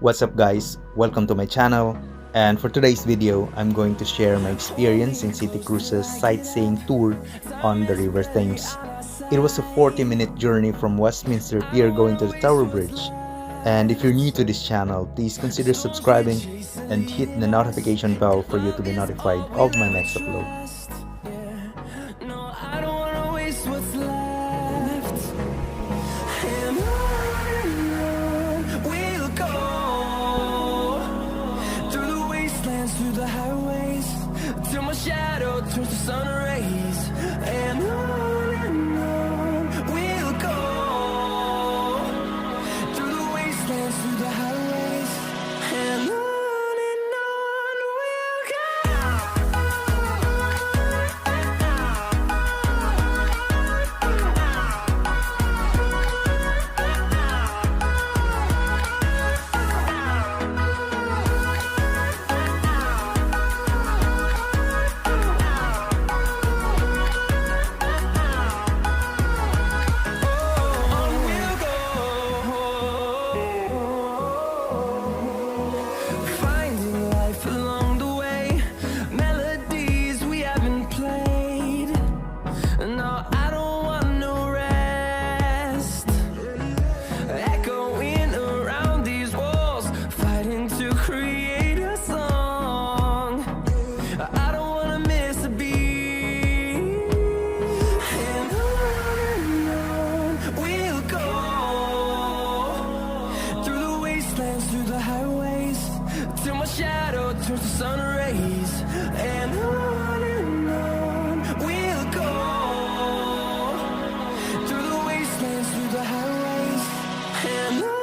What's up guys, welcome to my channel, and for today's video I'm going to share my experience in City Cruises sightseeing tour on the River Thames. It was a 40-minute journey from Westminster Pier going to the Tower Bridge, and if you're new to this channel, please consider subscribing and hit the notification bell for you to be notified of my next upload. Through the highways, till my shadow turns to sun rays, and on we'll go. Through the wastelands, through the highways, and on we'll shadow turns to sun rays, and on we'll go. Through the wastelands, through the highways, and on we'll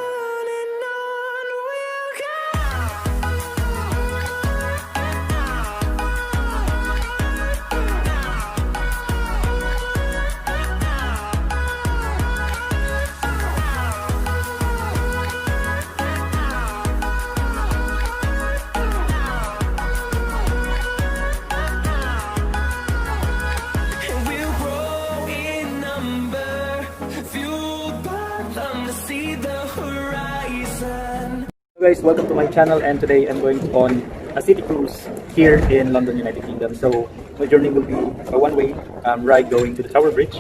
guys, welcome to my channel, and today I'm going on a city cruise here in London, United Kingdom. So my journey will be a one-way ride going to the Tower Bridge.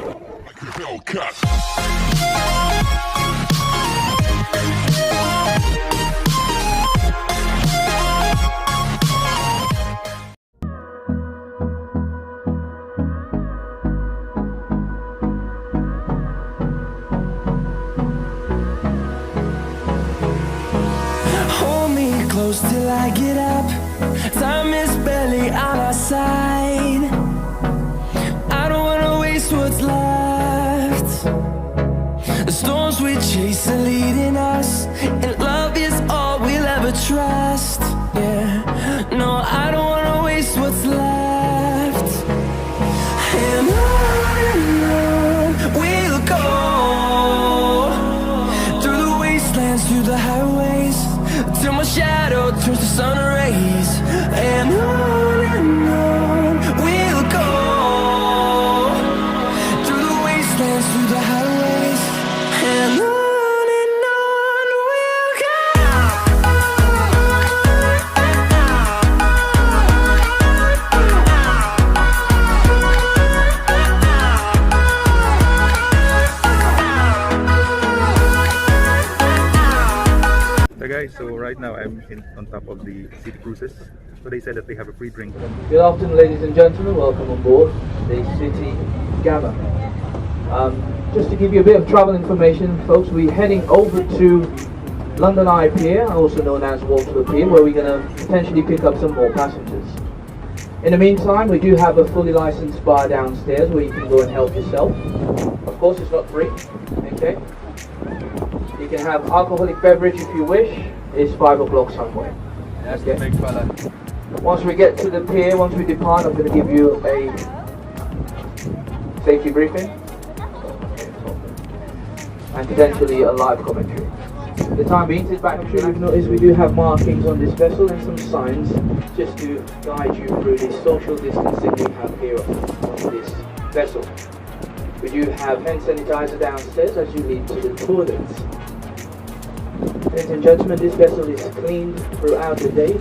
close till I get up. Time is barely on our side. I don't wanna waste what's left. The storms we chase are leading us, and love is all we'll ever trust. Yeah, no, I don't wanna waste what's left. And on we'll go. Through the wastelands, through the highways, till my shadow turns to sun rays, and on we'll go. Through the wastelands, through the highways, and on we'll go. So guys, so right now I'm on top of the City Cruises. So they said that they have a free drink. Good afternoon, ladies and gentlemen. Welcome on board the City Gamma. Just to give you a bit of travel information, folks, we're heading over to London Eye Pier, also known as Waterloo Pier, where we're going to potentially pick up some more passengers. In the meantime, we do have a fully licensed bar downstairs where you can go and help yourself. Of course, it's not free. Okay. You can have alcoholic beverage if you wish. It's 5 o'clock somewhere. Okay. Big fella. Once we get to the pier, once we depart, I'm going to give you a safety briefing and potentially a live commentary. For the time being, sit back. I'm sure you've noticed we do have markings on this vessel and some signs just to guide you through the social distancing we have here on this vessel. We do have hand sanitizer downstairs as you lead to the toilets. Ladies and gentlemen, this vessel is cleaned throughout the day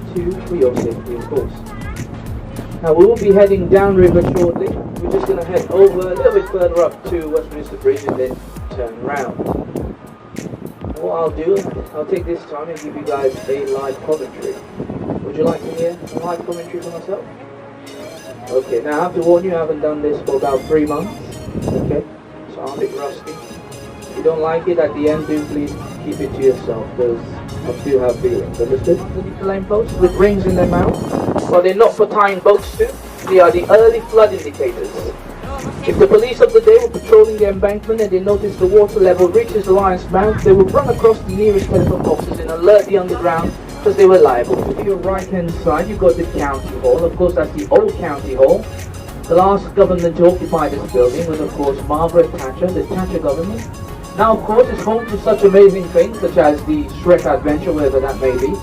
for your safety, of course. Now we will be heading downriver shortly. We're just going to head over a little bit further up to Westminster Bridge and then turn around. What I'll do, I'll take this time and give you guys a live commentary. Would you like to hear a live commentary for myself? Okay, now I have to warn you, I haven't done this for about 3 months. Okay, so I'm a bit rusty. If you don't like it at the end, do please keep it to yourself, because I do have feelings. Understood? The lane posts with rings in their mouth. Well, they're not for tying boats to. They are the early flood indicators. If the police of the day were patrolling the embankment and they noticed the water level reaches the lion's mouth, they would run across the nearest telephone boxes and alert the underground, because they were liable. To your right hand side, you've got the county hall. Of course, that's the old county hall. The last government to occupy this building was, of course, Margaret Thatcher, the Thatcher government. Now, of course, it's home to such amazing things, such as the Shrek Adventure, wherever that may be.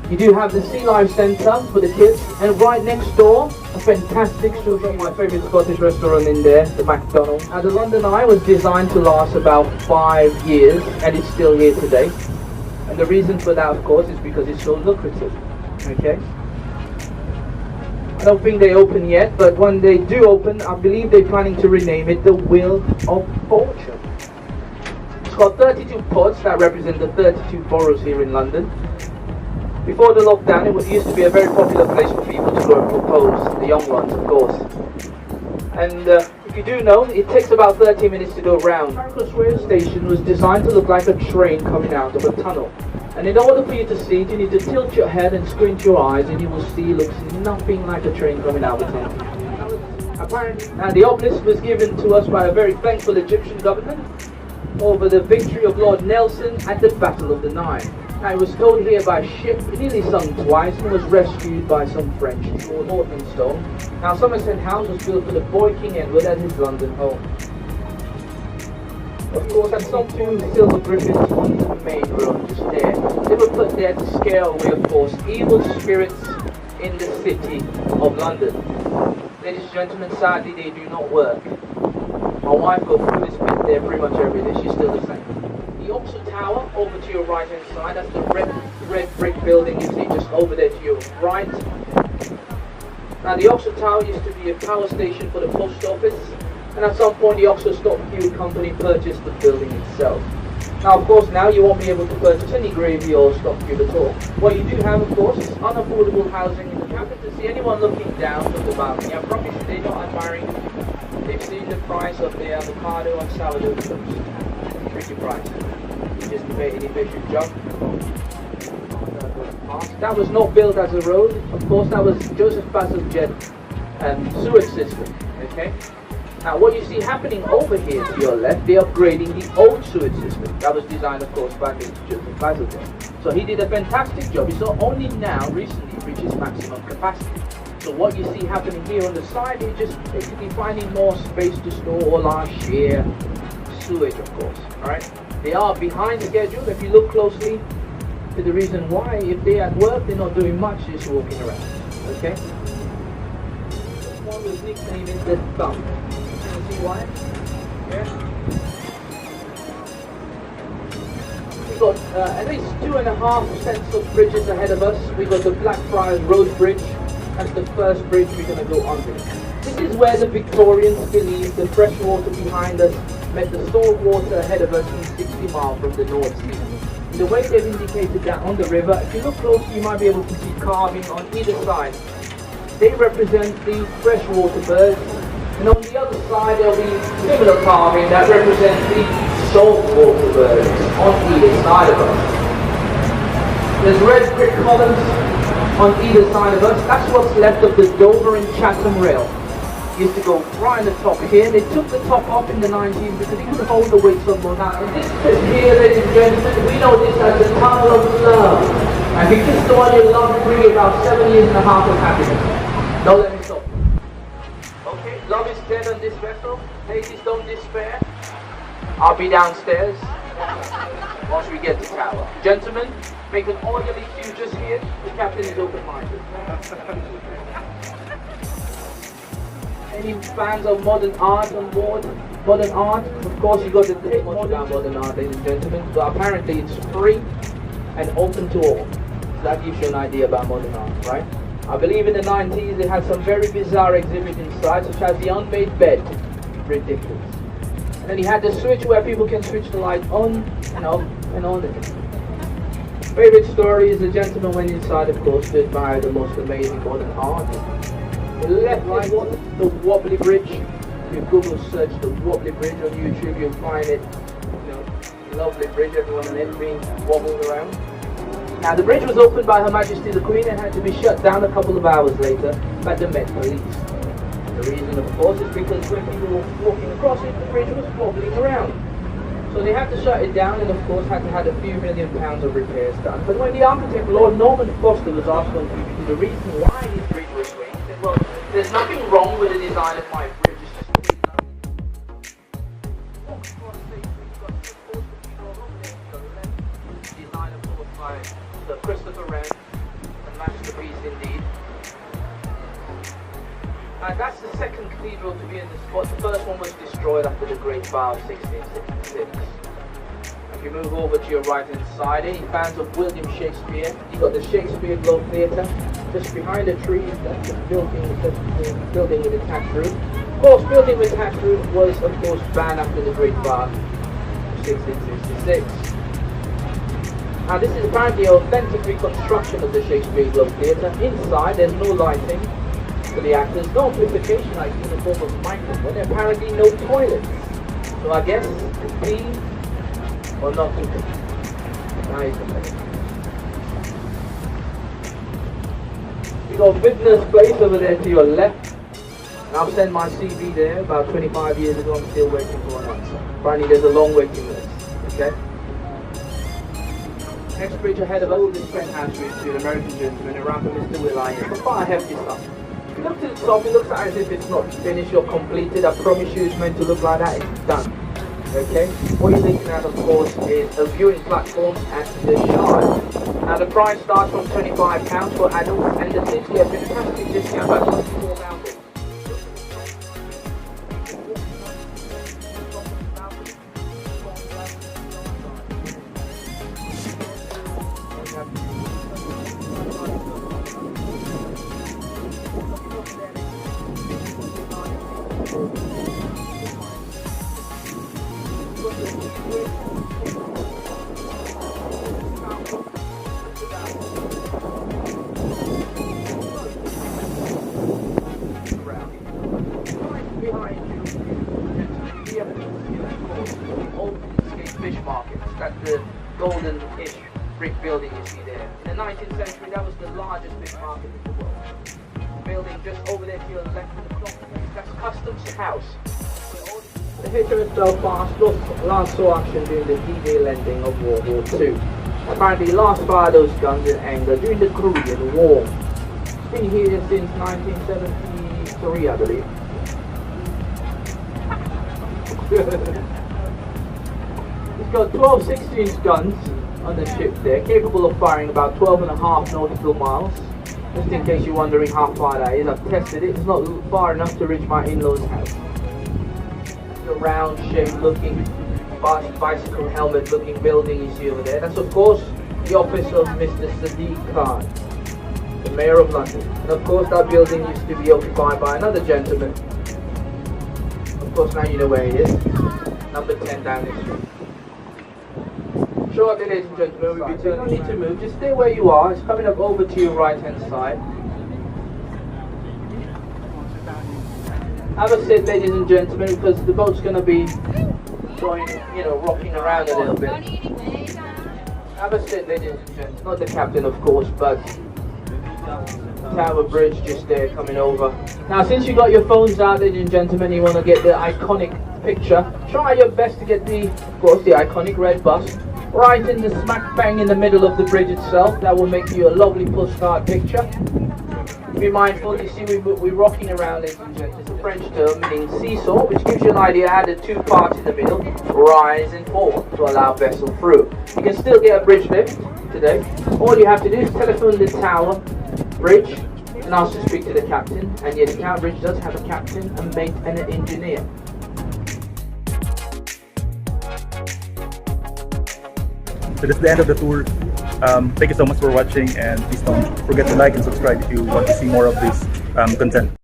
You do have the Sea Life Centre for the kids, and right next door, a fantastic sushi, my favourite Scottish restaurant in there, the McDonald's. Now, the London Eye was designed to last about 5 years, and it's still here today. And the reason for that, of course, is because it's so lucrative. Okay? I don't think they open yet, but when they do open, I believe they're planning to rename it the Wheel of Fortune. It's got 32 pods that represent the 32 boroughs here in London. Before the lockdown, it used to be a very popular place for people to go and propose, the young ones, of course. And if you do know, it takes about 30 minutes to go round. Pancras Rail Station was designed to look like a train coming out of a tunnel. And in order for you to see it, you need to tilt your head and squint your eyes, and you will see it looks nothing like a train coming out of a tunnel. Apparently, and the obelisk was given to us by a very thankful Egyptian government over the victory of Lord Nelson at the Battle of the Nile. Now, it was towed here by ship, nearly sunk twice, and was rescued by some French for Northern Stone. Now, Somerset House was built for the boy King Edward at his London home. Of course, at some point, the silver griffins on the main road, just there. They were put there to scare away, of course, evil spirits in the city of London. Ladies and gentlemen, sadly, they do not work. My wife goes through this bit there pretty much every day. She's still the same. The Oxford Tower, over to your right hand side, that's the red brick building you see just over there to your right. Now, the Oxford Tower used to be a power station for the post office, and at some point the Oxford Stock Fuel Company purchased the building itself. Now, of course, now you won't be able to purchase any gravy or stock fuel at all. What you do have, of course, is unaffordable housing in the capital. See anyone looking down from the balcony, I promise you they're not admiring. They've seen the price of their avocado and sourdough toast. Pretty price. You just debated if they should jump. That was not built as a road. Of course, that was Joseph Bazalgette sewage system. Okay. Now, what you see happening over here to your left, they're upgrading the old sewage system. That was designed, of course, by Joseph Bazalgette. So he did a fantastic job. It's only now, recently, reaches maximum capacity. So what you see happening here on the side is just basically finding more space to store all our sheer sewage, of course. Alright? They are behind schedule. If you look closely to the reason why, if they're at work, they're not doing much, just walking around. Okay? This one was nicknamed the Thumb. You see why? Yeah? We've got at least 2.5 sets of bridges ahead of us. We've got the Blackfriars Road Bridge. That's the first bridge we're going to go under. This is where the Victorians believed the fresh water behind us met the salt water ahead of us in 60 miles from the North Sea. The way they've indicated that on the river, if you look closely, you might be able to see carving on either side. They represent the freshwater birds, and on the other side there'll be similar carving that represents the saltwater birds on either side of us. There's red brick columns on either side of us. That's what's left of the Dover and Chatham rail. Used to go right on the top here, and they took the top off in the 90s because it could hold the weight so much. Now, and this bit here, ladies and gentlemen, we know this as the tunnel of love. And if you just want your love to bring you about 7.5 years of happiness. Don't let me stop. Okay, love is dead on this vessel. Ladies, don't despair. I'll be downstairs once we get to tower. Gentlemen, make an orderly queue just here. The captain is open-minded. Any fans of modern art on board? Modern art, of course, you got to think much about modern art, ladies and gentlemen, but apparently it's free and open to all. So that gives you an idea about modern art, right? I believe in the 90s they had some very bizarre exhibits inside, such as the unmade bed. Ridiculous. And then he had the switch where people can switch the light on and off and on again. Favorite story is the gentleman went inside, of course, to admire the most amazing modern art. The left right one, the wobbly bridge. If you Google search the wobbly bridge on YouTube, you'll find it. Lovely bridge, everyone on it being wobbled around. Now the bridge was opened by Her Majesty the Queen and had to be shut down a couple of hours later by the Met Police. The reason, of course, is because when people were walking across it, the bridge was wobbling around. So they had to shut it down and, of course, had to have a few £1 million of repairs done. But when the architect, Lord Norman Foster, was asked on TV the reason why this bridge was swinging, he said, well, there's nothing wrong with the design of my bridge, it's just the way it's done. Walk across the station, you've got two poles that you go over there to the left, designed, of course, by Sir Christopher Wren, a masterpiece indeed. And that's the second cathedral to be in the spot. The first one was destroyed after the Great Fire of 1666. If you move over to your right hand side, any fans of William Shakespeare, you've got the Shakespeare Globe Theatre. Just behind the trees, that's the building with attached roof. Of course, building with attached roof was, of course, banned after the Great Fire of 1666. Now this is apparently an authentic reconstruction of the Shakespeare Globe Theatre. Inside, there's no lighting for the actors, no amplification like in the form of microphone, and apparently no toilets. So I guess to pee or not to pee. Now you can pay. You got Vintner's Place over there to your left. And I've sent my CV there about 25 years ago. I'm still waiting for an answer. Apparently there's a long waiting list. Okay. Next bridge ahead of us is Penthouse Street to an American gentleman around for Mr. Will I Am. Quite a hefty stuff. If you look to the top, it looks like as if it's not finished or completed. I promise you it's meant to look like that. It's done. Okay? What you're looking at, of course, is a viewing platform at the Shard. Now the price starts from £25 for adults and there's simply a fantastic discount by £24. Fish market. That's the golden-ish brick building you see there. In the 19th century, that was the largest fish market in the world. Building just over there to your left of the clock. That's Customs House. The HMS Belfast last saw action during the D-Day landing of World War II. Apparently, last fired those guns in anger during the Korean War. It's been here since 1973, I believe. It's got 12 16-inch guns on the ship there, capable of firing about 12.5 nautical miles. Just in case you're wondering how far that is, I've tested it. It's not far enough to reach my in-laws' house. It's a round-shaped looking, bicycle helmet looking building you see over there. That's of course the office of Mr. Sadiq Khan, the Mayor of London. And of course that building used to be occupied by another gentleman. Of course now you know where he is. Number 10 down this street. Shortly, ladies and gentlemen, we'll be turning. No need to move, just stay where you are. It's coming up over to your right hand side. Have a sit, ladies and gentlemen, because the boat's going to be going, rocking around a little bit. Have a sit, ladies and gentlemen. Not the captain, of course, but Tower Bridge just there coming over. Now, since you got your phones out, ladies and gentlemen, you want to get the iconic picture. Try your best to get the iconic red bus right in the smack bang in the middle of the bridge itself. That will make you a lovely postcard picture. Be mindful, you see we're rocking around, ladies and gentlemen. It's a French term meaning seesaw, which gives you an idea how the two parts in the middle rise and fall to allow vessel through. You can still get a bridge lift today. All you have to do is telephone the Tower Bridge and ask to speak to the captain. And yes, Tower Bridge does have a captain, a mate and an engineer. So that's the end of the tour. Thank you so much for watching, and please don't forget to like and subscribe if you want to see more of this content.